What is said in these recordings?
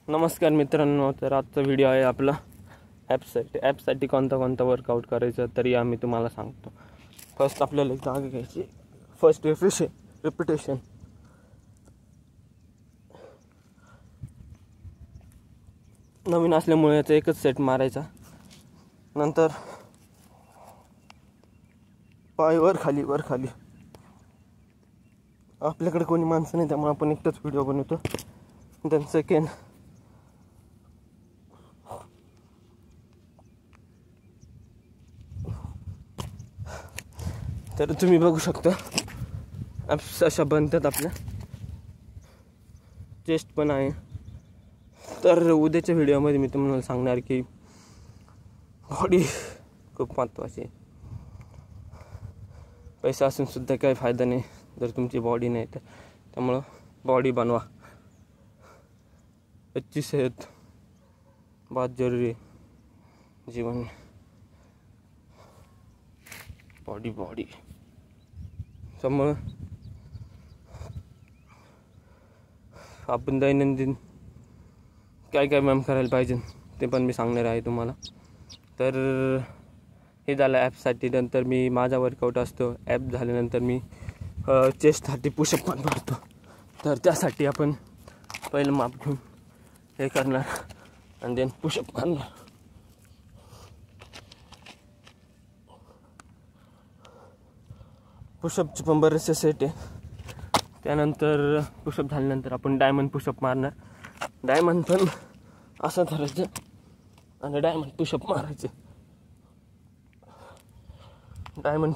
नमस्कार मित्रांनो, तर आजचा व्हिडिओ आहे आपला ॲपसाठी कोणता वर्कआउट करायचं तरी आम्ही तुम्हाला सांगतो। फर्स्ट आपल्याला एक जागा घ्यायची, फर्स्ट रिपिटेशन। नवीन असल्यामुळे याचा एकच सेट मारायचा, नंतर पाय वर खाली। आपल्याकडे कोणी माणसं नाही त्यामुळे आपण एकटाच व्हिडिओ बनवतो। देन सेकंड तर तुम्ही बघू शकता ॲप्स अशा बनतात, आपल्या चेस्ट पण आहे। तर उद्याच्या व्हिडिओमध्ये मी तुम्हाला सांगणार की बॉडी खूप महत्त्वाची आहे। पैसा असून सुद्धा काही फायदा नाही जर तुमची बॉडी नाही तर, त्यामुळं बॉडी बनवा। अच्छी सेहत बहुत जरूरी है जीवन में। बॉडी त्यामुळं आपण दैनंदिन काय व्यायाम करायला पाहिजे ते पण मी सांगणार आहे तुम्हाला। तर हे झालं ॲपसाठी। नंतर मी माझा वर्कआउट असतो, ॲप झाल्यानंतर मी चेस्टसाठी पुशअप पण मारतो। तर त्यासाठी आपण पहिलं माप घेऊन हे करणार आणि देन पुशअप मारणार। पुशअपचे पण बरेचसे सेट आहे। त्यानंतर पुशअप झाल्यानंतर आपण डायमंड पुशअप मारणार। डायमंड पण असं धरायचं आणि डायमंड पुशअप मारायचे। डायमंड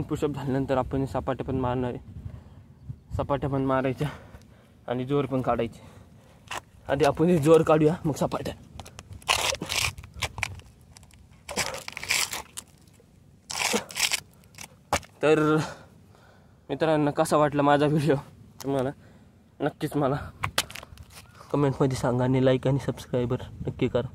पुशअप झाल्यानंतर आपण सपाट्या पण मारणार आहे। सपाट्या पण मारायच्या आणि जोर पण काढायचे। आधी आपण जोर काढूया, मग सपाट्या। तर मित्रांनो, कसा वाटला माझा व्हिडिओ तुम्हाला नक्कीच मला कमेंटमध्ये सांगा आणि लाईक आणि सबस्क्राईबर नक्की करा।